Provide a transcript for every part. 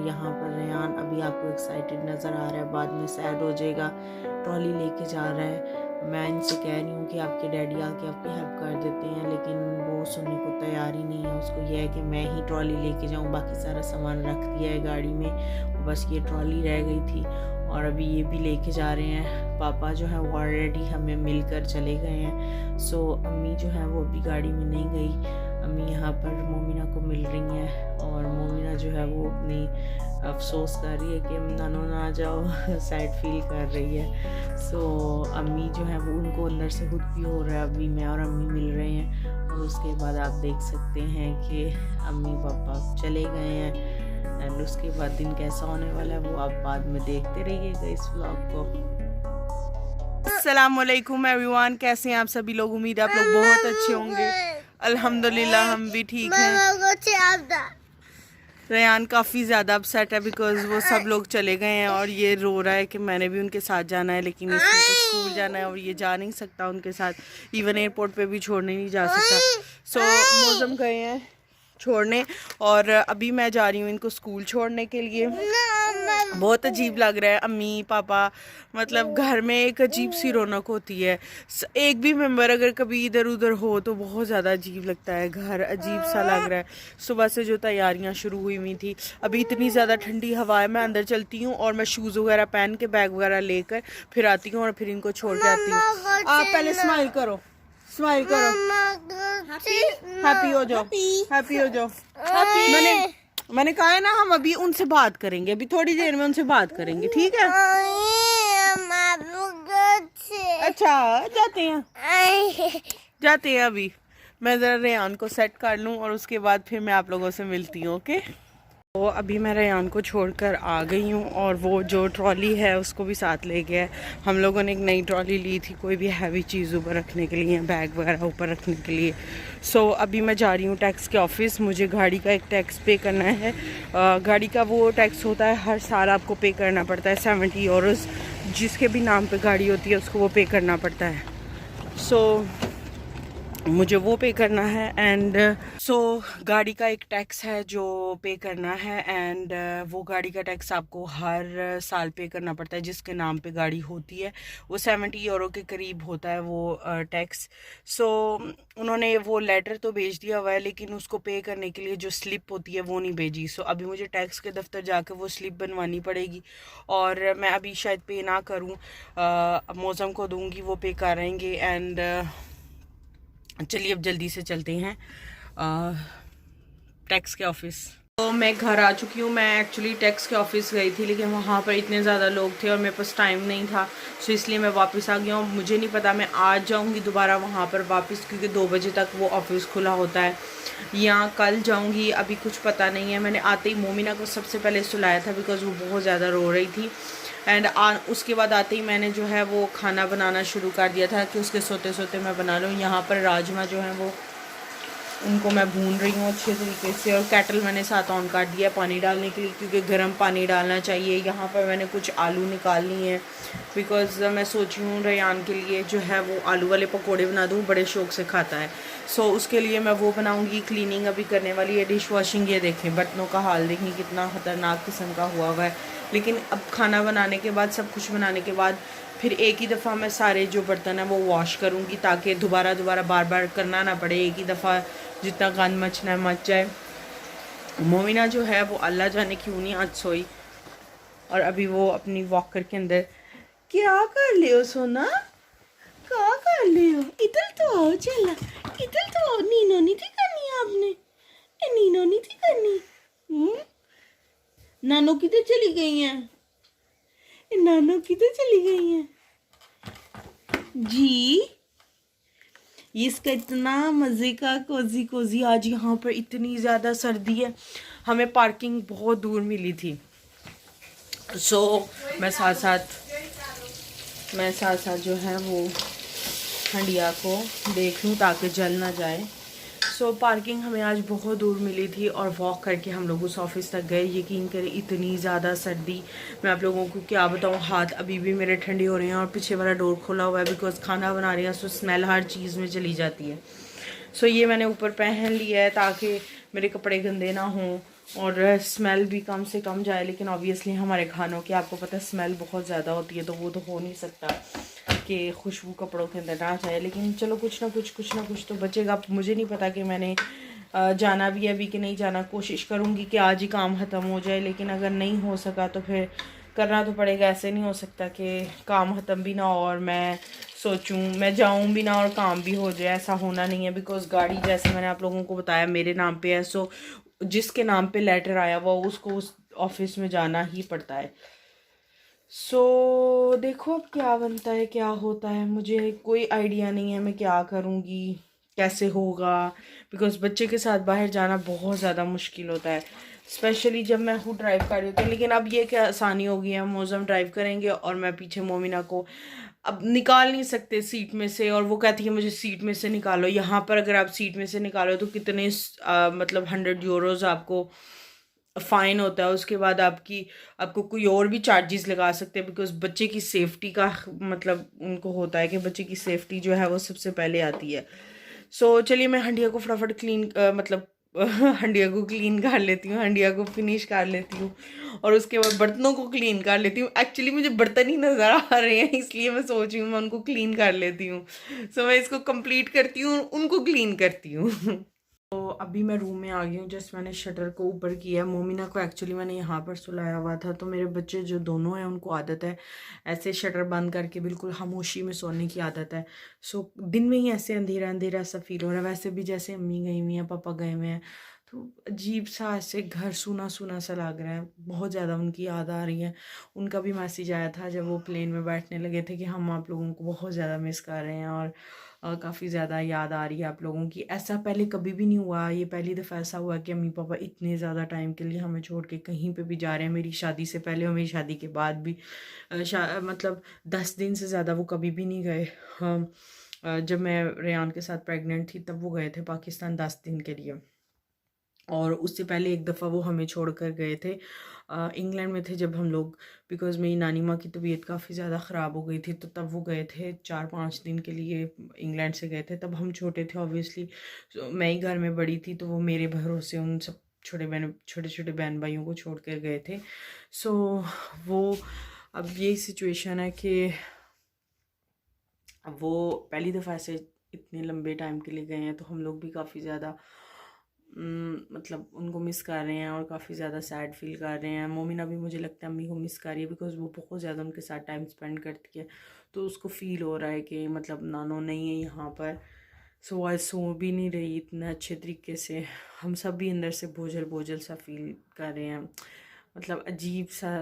यहाँ पर रेयान अभी आपको एक्साइटेड नज़र आ रहा है, बाद में सैड हो जाएगा। ट्रॉली लेके जा रहा है। मैं इनसे कह रही हूँ कि आपके डैडी आके आपकी हेल्प कर देते हैं, लेकिन वो सुनने को तैयार ही नहीं है। उसको यह है कि मैं ही ट्रॉली लेके जाऊँ, बाकी सारा सामान रख दिया है गाड़ी में, बस ये ट्रॉली रह गई थी और अभी ये भी लेके जा रहे हैं। पापा जो है वो ऑलरेडी हमें मिलकर चले गए हैं। सो अम्मी जो है वो अभी गाड़ी में नहीं गई। अम्मी यहाँ पर मोमिना को मिल रही हैं और मोमिना जो है वो अपनी अफसोस कर रही है कि नानो ना आ जाओ, सैड फील कर रही है। सो अम्मी जो है वो उनको अंदर से खुद भी हो रहा है। अभी मैं और अम्मी मिल रहे हैं और उसके बाद आप देख सकते हैं कि अम्मी पापा चले गए हैं एंड उसके बाद दिन कैसा होने वाला है वो आप बाद में देखते रहिएगा इस व्लॉग को। अस्सलाम वालेकुम एवरीवन, कैसे हैं आप सभी लोग? उम्मीद है आप लोग बहुत अच्छे होंगे। अल्हम्दुलिल्लाह हम भी ठीक हैं। रेयान काफ़ी ज़्यादा अपसेट है बिकॉज वो सब लोग चले गए हैं और ये रो रहा है कि मैंने भी उनके साथ जाना है, लेकिन इसमें तो स्कूल जाना है और ये जा नहीं सकता उनके साथ, इवन एयरपोर्ट पे भी छोड़ने नहीं जा सकता। सो मौसम गए हैं छोड़ने और अभी मैं जा रही हूँ इनको स्कूल छोड़ने के लिए। बहुत अजीब लग रहा है। अम्मी पापा मतलब घर में एक अजीब सी रौनक होती है। एक भी मेंबर अगर कभी इधर उधर हो तो बहुत ज़्यादा अजीब लगता है, घर अजीब सा लग रहा है। सुबह से जो तैयारियां शुरू हुई थी, अभी इतनी ज़्यादा ठंडी हवा है। मैं अंदर चलती हूँ और मैं शूज़ वगैरह पहन के बैग वगैरह लेकर फिर आती हूँ और फिर इनको छोड़ के आती हूँ। आप पहले स्माइल करो, स्माइल करो, हैप्पी हो जाओ, हैप्पी हो जाओ। मैंने कहा है ना हम अभी उनसे बात करेंगे, अभी थोड़ी देर में उनसे बात करेंगे, ठीक है? अच्छा जाते हैं अभी। मैं ज़रा रेयान को सेट कर लूँ और उसके बाद फिर मैं आप लोगों से मिलती हूँ, ओके? तो अभी मैं रेयान को छोड़कर आ गई हूँ और वो जो ट्रॉली है उसको भी साथ ले गया है। हम लोगों ने एक नई ट्रॉली ली थी, कोई भी हैवी चीज़ ऊपर रखने के लिए, बैग वगैरह ऊपर रखने के लिए। सो अभी मैं जा रही हूँ टैक्स के ऑफिस। मुझे गाड़ी का एक टैक्स पे करना है। गाड़ी का वो टैक्स होता है हर साल आपको पे करना पड़ता है, 70 यूरोज़। जिसके भी नाम पर गाड़ी होती है उसको वो पे करना पड़ता है। सो मुझे वो पे करना है एंड गाड़ी का एक टैक्स है जो पे करना है एंड वो गाड़ी का टैक्स आपको हर साल पे करना पड़ता है जिसके नाम पे गाड़ी होती है। वो 70 यूरो के करीब होता है वो टैक्स। उन्होंने वो लेटर तो भेज दिया हुआ है लेकिन उसको पे करने के लिए जो स्लिप होती है वो नहीं भेजी। अभी मुझे टैक्स के दफ्तर जाकर वो स्लिप बनवानी पड़ेगी और मैं अभी शायद पे ना करूँ, मौसम को दूंगी, वो पे करेंगे एंड चलिए अब जल्दी से चलते हैं टैक्स के ऑफिस। तो मैं घर आ चुकी हूँ। मैं एक्चुअली टैक्स के ऑफिस गई थी लेकिन वहाँ पर इतने ज़्यादा लोग थे और मेरे पास टाइम नहीं था, सो इसलिए मैं वापस आ गई हूँ। मुझे नहीं पता मैं आज जाऊँगी दोबारा वहाँ पर वापस, क्योंकि 2 बजे तक वो ऑफिस खुला होता है, या कल जाऊँगी, अभी कुछ पता नहीं है। मैंने आते ही मोमिना को सबसे पहले सुलाया था बिकॉज़ वो बहुत ज़्यादा रो रही थी एंड उसके बाद आते ही मैंने जो है वो खाना बनाना शुरू कर दिया था कि उसके सोते सोते मैं बना लूँ। यहाँ पर राजमा जो है वो उनको मैं भून रही हूँ अच्छे तरीके से और केटल मैंने साथ ऑन कर दिया पानी डालने के लिए, क्योंकि गर्म पानी डालना चाहिए। यहाँ पर मैंने कुछ आलू निकाल लिए हैं बिकॉज़ मैं सोची हूँ रेयान के लिए जो है वो आलू वाले पकोड़े बना दूँ, बड़े शौक से खाता है। उसके लिए मैं वो बनाऊँगी। क्लीनिंग अभी करने वाली है, डिश वॉशिंग। ये देखें बर्तनों का हाल देखें कितना ख़तरनाक किस्म का हुआ है। लेकिन अब खाना बनाने के बाद, सब कुछ बनाने के बाद फिर एक ही दफ़ा मैं सारे जो बर्तन हैं वो वॉश करूँगी ताकि दोबारा बार बार करना ना पड़े। एक ही दफ़ा जितना गंद मचना है मच जाए। मोमिना जो है वो अल्लाह जाने क्यों नहीं आज सोई और अभी वो अपनी वॉकर के अंदर क्या कर ले हो सोना, क्या कर ले हो? इधर तो आओ, चला इधर तो आओ। नीनो नहीं थी करनी आपने, नीनो नहीं थी करनी। नानो किधर चली गई हैं? नानो किधर चली गई हैं जी? इसका इतना मज़े का कोजी कोजी। आज यहाँ पर इतनी ज़्यादा सर्दी है, हमें पार्किंग बहुत दूर मिली थी। मैं साथ साथ जो है वो हंडिया को देख लूँ ताकि जल ना जाए। पार्किंग हमें आज बहुत दूर मिली थी और वॉक करके हम लोग उस ऑफिस तक गए। यकीन करें इतनी ज़्यादा सर्दी, मैं आप लोगों को क्या बताऊँ। हाथ अभी भी मेरे ठंडे हो रहे हैं और पीछे वाला डोर खोला हुआ है बिकॉज़ खाना बना रही है, स्मेल हर चीज़ में चली जाती है। ये मैंने ऊपर पहन लिया है ताकि मेरे कपड़े गंदे ना हों और स्मेल भी कम से कम जाए। लेकिन ऑब्वियसली हमारे खानों की आपको पता है स्मेल बहुत ज़्यादा होती है, तो वो तो हो नहीं सकता कि खुशबू कपड़ों के अंदर ना जाए। लेकिन चलो कुछ ना कुछ तो बचेगा। मुझे नहीं पता कि मैंने जाना भी है अभी कि नहीं जाना। कोशिश करूँगी कि आज ही काम ख़त्म हो जाए, लेकिन अगर नहीं हो सका तो फिर करना तो पड़ेगा। ऐसे नहीं हो सकता कि काम ख़त्म भी ना हो और मैं सोचूं मैं जाऊं भी ना और काम भी हो जाए। ऐसा होना नहीं है, बिकॉज़ गाड़ी जैसे मैंने आप लोगों को बताया मेरे नाम पे है। सो जिसके नाम पे लेटर आया हुआ उसको उस ऑफिस में जाना ही पड़ता है। देखो अब क्या बनता है क्या होता है, मुझे कोई आइडिया नहीं है मैं क्या करूँगी कैसे होगा। बिकॉज़ बच्चे के साथ बाहर जाना बहुत ज़्यादा मुश्किल होता है, स्पेशली जब मैं खुद ड्राइव कर रही होती हूँ। लेकिन अब ये क्या आसानी हो गई है, मौसम ड्राइव करेंगे और मैं पीछे मोमिना को अब निकाल नहीं सकते सीट में से, और वो कहती है मुझे सीट में से निकालो। यहाँ पर अगर आप सीट में से निकालो तो कितने मतलब 100 यूरोज आपको फ़ाइन होता है। उसके बाद आपको कोई और भी चार्जेस लगा सकते हैं, बिकॉज़ बच्चे की सेफ्टी का मतलब उनको होता है कि बच्चे की सेफ्टी जो है वो सबसे पहले आती है। चलिए मैं हंडिया को फटाफट क्लीन मतलब हंडिया को क्लीन कर लेती हूँ, हंडिया को फिनिश कर लेती हूँ और उसके बाद बर्तनों को क्लीन कर लेती हूँ। एक्चुअली मुझे बर्तन ही नज़र आ रहे हैं, इसलिए मैं सोच रही हूँ मैं उनको क्लीन कर लेती हूँ। मैं इसको कंप्लीट करती हूँ, उनको क्लीन करती हूँ। तो अभी मैं रूम में आ गई हूँ। जस्ट मैंने शटर को ऊपर किया। मोमिना को एक्चुअली मैंने यहाँ पर सुलाया हुआ था, तो मेरे बच्चे जो दोनों हैं उनको आदत है ऐसे शटर बंद करके बिल्कुल खामोशी में सोने की आदत है। दिन में ही ऐसे अंधेरा अंधेरा सा फील हो रहा है, वैसे भी जैसे अम्मी गई हुई हैं पापा गए हुए हैं, तो अजीब सा ऐसे घर सूना सूना सा लग रहा है। बहुत ज़्यादा उनकी याद आ रही है। उनका भी मैसेज आया था जब वो प्लेन में बैठने लगे थे कि हम आप लोगों को बहुत ज़्यादा मिस कर रहे हैं और काफ़ी ज़्यादा याद आ रही है आप लोगों की। ऐसा पहले कभी भी नहीं हुआ, ये पहली दफ़ा ऐसा हुआ कि अम्मी पापा इतने ज़्यादा टाइम के लिए हमें छोड़ के कहीं पे भी जा रहे हैं। मेरी शादी से पहले और मेरी शादी के बाद भी मतलब 10 दिन से ज़्यादा वो कभी भी नहीं गए। हम जब मैं रेयान के साथ प्रेग्नेंट थी तब वो गए थे पाकिस्तान 10 दिन के लिए, और उससे पहले एक दफ़ा वो हमें छोड़ कर गए थे। इंग्लैंड में थे जब हम लोग, बिकॉज़ मेरी नानी माँ की तबीयत काफ़ी ज़्यादा ख़राब हो गई थी, तो तब वो गए थे 4-5 दिन के लिए इंग्लैंड से गए थे। तब हम छोटे थे ऑब्वियसली, मैं ही घर में बड़ी थी, तो वो मेरे भरोसे उन सब छोटे छोटे बहन भाइयों को छोड़ कर गए थे। सो वो अब यही सिचुएशन है कि अब वो पहली दफ़ा ऐसे इतने लंबे टाइम के लिए गए हैं, तो हम लोग भी काफ़ी ज़्यादा मतलब उनको मिस कर रहे हैं और काफ़ी ज़्यादा सैड फील कर रहे हैं। मोमिना भी मुझे लगता है अम्मी को मिस कर रही है, बिकॉज़ वो बहुत ज़्यादा उनके साथ टाइम स्पेंड करती है, तो उसको फ़ील हो रहा है कि मतलब नानो नहीं है यहाँ पर। आज सो भी नहीं रही इतना अच्छे तरीके से। हम सब भी अंदर से बोझल बोझल सा फील कर रहे हैं, मतलब अजीब सा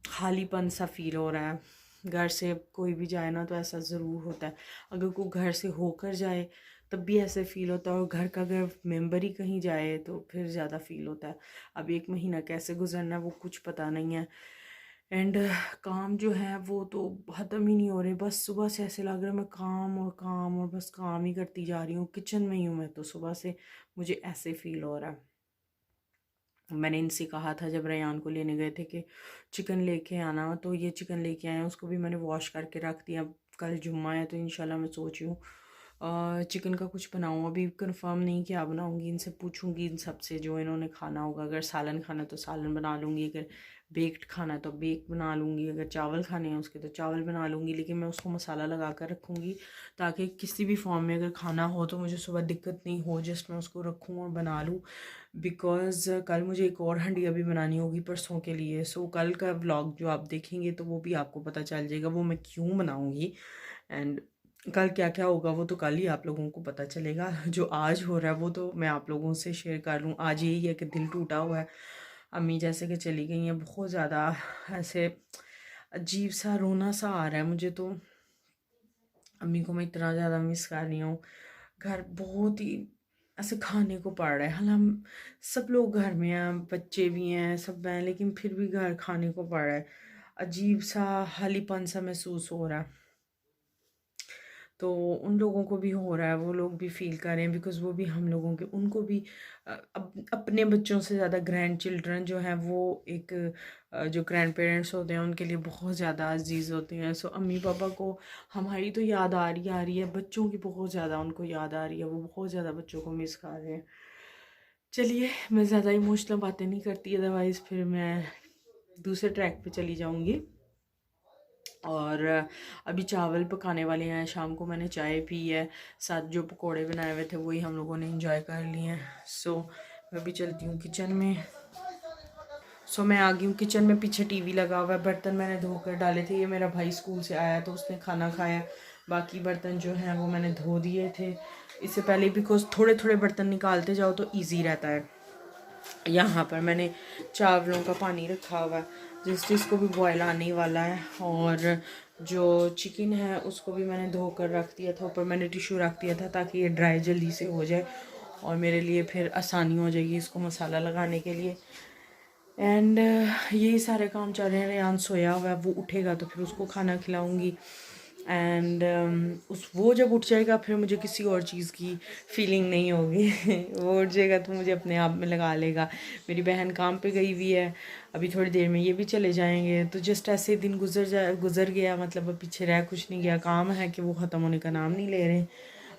खालीपन सा फील हो रहा है। घर से कोई भी जाए ना तो ऐसा ज़रूर होता है, अगर कोई घर से होकर जाए तब भी ऐसे फ़ील होता है, और घर का अगर मेंबर ही कहीं जाए तो फिर ज़्यादा फ़ील होता है। अब 1 महीना कैसे गुजरना है वो कुछ पता नहीं है। एंड काम जो है वो तो ख़त्म ही नहीं हो रहे, बस सुबह से ऐसे लग रहा है मैं काम और बस काम ही करती जा रही हूँ। किचन में ही हूँ मैं तो सुबह से, मुझे ऐसे फ़ील हो रहा है। मैंने इनसे कहा था जब रेयान को लेने गए थे कि चिकन लेके आना, तो ये चिकन लेके आए हैं। उसको भी मैंने वॉश करके रख दिया। कल जुम्मा है तो इंशाल्लाह मैं सोच रही हूँ चिकन का कुछ बनाऊँ। अभी कंफर्म नहीं क्या बनाऊँगी, इनसे पूछूंगी इन सब से जो इन्होंने खाना होगा। अगर सालन खाना तो सालन बना लूँगी, अगर बेक्ड खाना तो बेक बना लूँगी, अगर चावल खाने हैं उसके तो चावल बना लूँगी। लेकिन मैं उसको मसाला लगा कर रखूँगी ताकि किसी भी फॉर्म में अगर खाना हो तो मुझे सुबह दिक्कत नहीं हो, जस्ट मैं उसको रखूँ और बना लूँ। बिकॉज़ कल मुझे एक और हंडिया भी बनानी होगी परसों के लिए। कल का व्लॉग जो आप देखेंगे तो वो भी आपको पता चल जाएगा वो मैं क्यों बनाऊँगी, एंड कल क्या क्या होगा वो तो कल ही आप लोगों को पता चलेगा। जो आज हो रहा है वो तो मैं आप लोगों से शेयर कर लूँ। आज यही है कि दिल टूटा हुआ है, अम्मी जैसे कि चली गई हैं। बहुत ज़्यादा ऐसे अजीब सा रोना सा आ रहा है मुझे, तो अम्मी को मैं इतना ज़्यादा मिस कर रही हूँ। घर बहुत ही ऐसे खाने को पड़ रहा है, हाल हम सब लोग घर में हैं, बच्चे भी हैं सब हैं, लेकिन फिर भी घर खाने को पड़ रहा है। अजीब सा हालीपन सा महसूस हो रहा है। तो उन लोगों को भी हो रहा है, वो लोग भी फील कर रहे हैं, बिकॉज़ वो भी हम लोगों के उनको भी अपने बच्चों से ज़्यादा ग्रैंड चिल्ड्रन जो हैं वो एक जो ग्रैंड पेरेंट्स होते हैं उनके लिए बहुत ज़्यादा अजीज़ होते हैं। अम्मी पापा को हमारी तो याद आ रही है, बच्चों की बहुत ज़्यादा उनको याद आ रही है, वो बहुत ज़्यादा बच्चों को मिस कर रहे हैं। चलिए, मैं ज़्यादा इमोशनल बातें नहीं करती, अदरवाइज़ फिर मैं दूसरे ट्रैक पे चली जाऊँगी। और अभी चावल पकाने वाले हैं, शाम को मैंने चाय पी है, साथ जो पकोड़े बनाए हुए थे वही हम लोगों ने एंजॉय कर लिए हैं। सो मैं अभी चलती हूँ किचन में। मैं आ गई हूँ किचन में, पीछे टीवी लगा हुआ है, बर्तन मैंने धोकर डाले थे। ये मेरा भाई स्कूल से आया तो उसने खाना खाया, बाकी बर्तन जो हैं वो मैंने धो दिए थे इससे पहले, बिकॉज थोड़े थोड़े बर्तन निकालते जाओ तो ईजी रहता है। यहाँ पर मैंने चावलों का पानी रखा हुआ है, जिसको भी बॉयल आने वाला है। और जो चिकन है उसको भी मैंने धोकर रख दिया था, ऊपर मैंने टिश्यू रख दिया था ताकि ये ड्राई जल्दी से हो जाए और मेरे लिए फिर आसानी हो जाएगी इसको मसाला लगाने के लिए। एंड यही सारे काम चल रहे हैं। रेयान सोया हुआ है, वो उठेगा तो फिर उसको खाना खिलाऊंगी। एंड वो जब उठ जाएगा फिर मुझे किसी और चीज़ की फीलिंग नहीं होगी वो उठ जाएगा तो मुझे अपने आप में लगा लेगा। मेरी बहन काम पे गई हुई है, अभी थोड़ी देर में ये भी चले जाएंगे। तो जस्ट ऐसे दिन गुजर गया, मतलब अब पीछे रह कुछ नहीं गया। काम है कि वो ख़त्म होने का नाम नहीं ले रहे।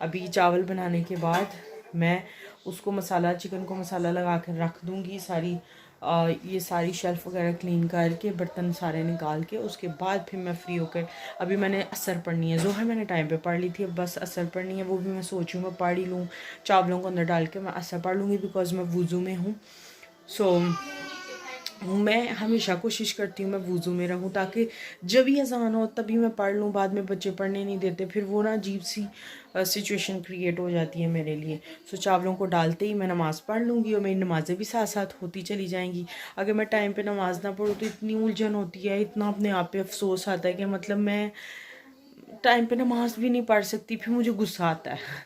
अभी चावल बनाने के बाद मैं उसको मसाला, चिकन को मसाला लगा कर रख दूँगी। ये सारी शेल्फ़ वगैरह क्लीन करके, बर्तन सारे निकाल के, उसके बाद फिर मैं फ्री होकर, अभी मैंने असर पढ़नी है। ज़ोहर मैंने टाइम पे पढ़ ली थी, अब बस असर पढ़नी है, वो भी मैं सोचूँ मैं पढ़ ही लूँ। चावलों को अंदर डाल के मैं असर पढ़ लूँगी, बिकॉज़ मैं वुज़ू में हूँ। मैं हमेशा कोशिश करती हूँ मैं वुज़ू में रहूँ, ताकि जब भी अज़ान हो तभी मैं पढ़ लूँ। बाद में बच्चे पढ़ने नहीं देते, फिर वो ना अजीब सी सिचुएशन क्रिएट हो जाती है मेरे लिए। चावलों को डालते ही मैं नमाज़ पढ़ लूँगी और मेरी नमाज़ें भी साथ साथ होती चली जाएंगी। अगर मैं टाइम पे नमाज़ ना पढ़ूँ तो इतनी उलझन होती है, इतना अपने आप पे अफसोस आता है कि मतलब मैं टाइम पे नमाज भी नहीं पढ़ सकती, फिर मुझे गुस्सा आता है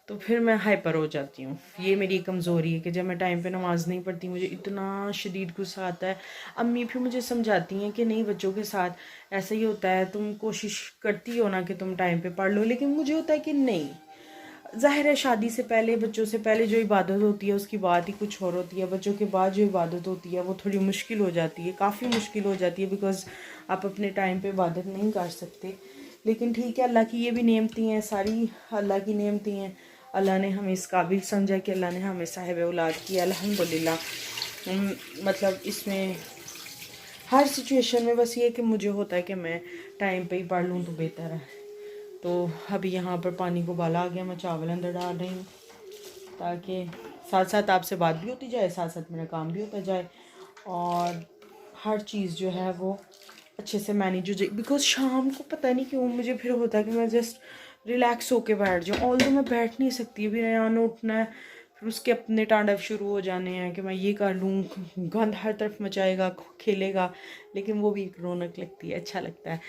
तो फिर मैं हाइपर हो जाती हूँ। ये मेरी कमज़ोरी है कि जब मैं टाइम पे नमाज़ नहीं पढ़ती मुझे इतना शदीद गुस्सा आता है। अम्मी फिर मुझे समझाती हैं कि नहीं, बच्चों के साथ ऐसा ही होता है, तुम कोशिश करती हो ना कि तुम टाइम पे पढ़ लो, लेकिन मुझे होता है कि नहीं। ज़ाहिर है शादी से पहले, बच्चों से पहले जो इबादत होती है उसकी बात ही कुछ और होती है। बच्चों के बाद जो इबादत होती है वो थोड़ी मुश्किल हो जाती है, काफ़ी मुश्किल हो जाती है, बिकॉज़ आप अपने टाइम पे इबादत नहीं कर सकते। लेकिन ठीक है, अल्लाह की ये भी नेमती हैं, सारी अल्लाह की नेमती हैं। अल्लाह ने हमें इस काबिल समझा कि अल्लाह ने हमें साहिब औलाद किया, अल्हम्दुलिल्लाह। मतलब इसमें हर सिचुएशन में बस ये कि मुझे होता है कि मैं टाइम पे ही पढ़ लूँ तो बेहतर है। तो अभी यहाँ पर पानी को उबाला आ गया, मैं चावल अंदर डाल रही हूँ ताकि साथ साथ आपसे बात भी होती जाए, साथ साथ मेरा काम भी होता जाए और हर चीज़ जो है वो अच्छे से मैनेज हो जाए। बिकॉज शाम को पता नहीं क्यों मुझे फिर होता है कि मैं जस्ट रिलैक्स होके बैठ जाऊँ, ऑल तो मैं बैठ नहीं सकती। अभी रेयान उठना है, फिर उसके अपने तांडव शुरू हो जाने हैं कि मैं ये कर लूँ, गंद हर तरफ मचाएगा, खेलेगा। लेकिन वो भी एक रौनक लगती है, अच्छा लगता है।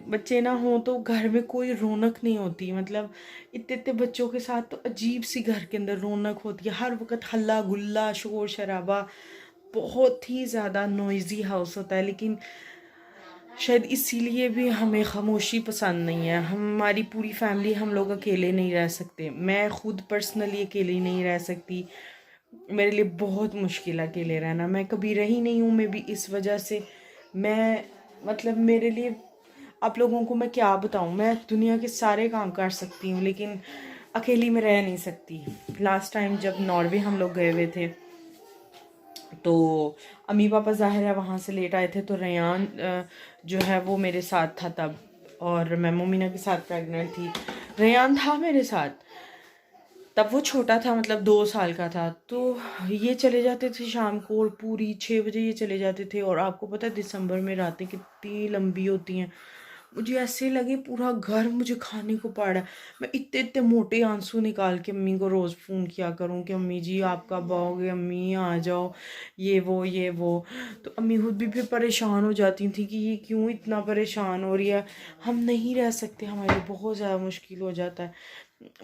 बच्चे ना हों तो घर में कोई रौनक नहीं होती, मतलब इतने इतने बच्चों के साथ तो अजीब सी घर के अंदर रौनक होती है। हर वक्त हल्ला गुल्ला, शोर शराबा, बहुत ही ज़्यादा नॉइज़ी हाउस होता है। लेकिन शायद इसीलिए भी हमें खामोशी पसंद नहीं है। हमारी पूरी फैमिली, हम लोग अकेले नहीं रह सकते। मैं खुद पर्सनली अकेली नहीं रह सकती, मेरे लिए बहुत मुश्किल है अकेले रहना। मैं कभी रही नहीं हूँ, मैं भी इस वजह से मैं मतलब मेरे लिए आप लोगों को मैं क्या बताऊँ, मैं दुनिया के सारे काम कर सकती हूँ लेकिन अकेली में रह नहीं सकती। लास्ट टाइम जब नॉर्वे हम लोग गए हुए थे तो अम्मी पापा ज़ाहिर है वहाँ से लेट आए थे, तो रेयान जो है वो मेरे साथ था तब, और मैं मोमिना के साथ प्रेग्नेंट थी। रेयान था मेरे साथ तब, वो छोटा था, मतलब 2 साल का था। तो ये चले जाते थे शाम को और पूरी 6 बजे ये चले जाते थे। और आपको पता है दिसंबर में रातें कितनी लंबी होती हैं। मुझे ऐसे लगे पूरा घर मुझे खाने को पड़ा। मैं इतने इतने मोटे आंसू निकाल के अम्मी को रोज़ फ़ोन किया करूँ कि अम्मी जी आप कब आओगे, अम्मी आ जाओ, ये वो। तो अम्मी खुद भी फिर परेशान हो जाती थी कि ये क्यों इतना परेशान हो रही है, हम नहीं रह सकते, हमारे लिए बहुत ज़्यादा मुश्किल हो जाता है।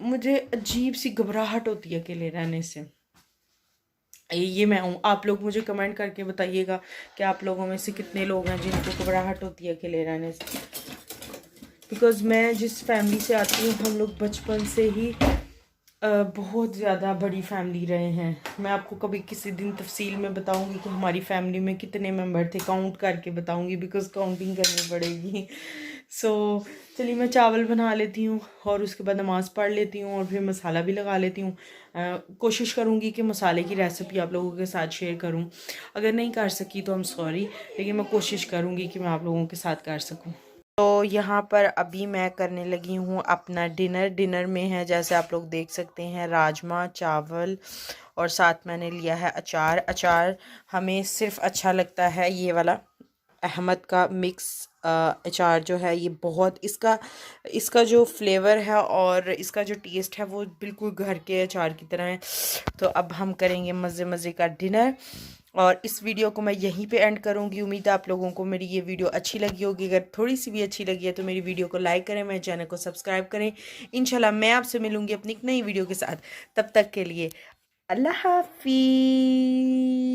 मुझे अजीब सी घबराहट होती है अकेले रहने से। ये मैं हूँ। आप लोग मुझे कमेंट करके बताइएगा कि आप लोगों में से कितने लोग हैं जिनको घबराहट होती है अकेले रहने से। बिकॉज़ मैं जिस फैमिली से आती हूँ, हम लोग बचपन से ही बहुत ज़्यादा बड़ी फैमिली रहे हैं। मैं आपको कभी किसी दिन तफसील में बताऊंगी कि हमारी फैमिली में कितने मेंबर थे, काउंट करके बताऊंगी, बिकॉज़ काउंटिंग करनी पड़ेगी। सो चलिए मैं चावल बना लेती हूँ और उसके बाद नमाज़ पढ़ लेती हूँ और फिर मसाला भी लगा लेती हूँ। कोशिश करूँगी कि मसाले की रेसिपी आप लोगों के साथ शेयर करूँ। अगर नहीं कर सकी तो I'm सॉरी, लेकिन मैं कोशिश करूँगी कि मैं आप लोगों के साथ कर सकूँ। तो यहाँ पर अभी मैं करने लगी हूँ अपना डिनर में है, जैसे आप लोग देख सकते हैं, राजमा चावल और साथ मैंने लिया है अचार। हमें सिर्फ अच्छा लगता है ये वाला अहमद का मिक्स अचार जो है, ये बहुत इसका जो फ्लेवर है और इसका जो टेस्ट है वो बिल्कुल घर के अचार की तरह है। तो अब हम करेंगे मज़े का डिनर और इस वीडियो को मैं यहीं पे एंड करूँगी। उम्मीद है आप लोगों को मेरी ये वीडियो अच्छी लगी होगी। अगर थोड़ी सी भी अच्छी लगी है तो मेरी वीडियो को लाइक करें, मेरे चैनल को सब्सक्राइब करें। इंशाल्लाह मैं आपसे मिलूँगी अपनी एक नई वीडियो के साथ। तब तक के लिए अल्लाह हाफिज़।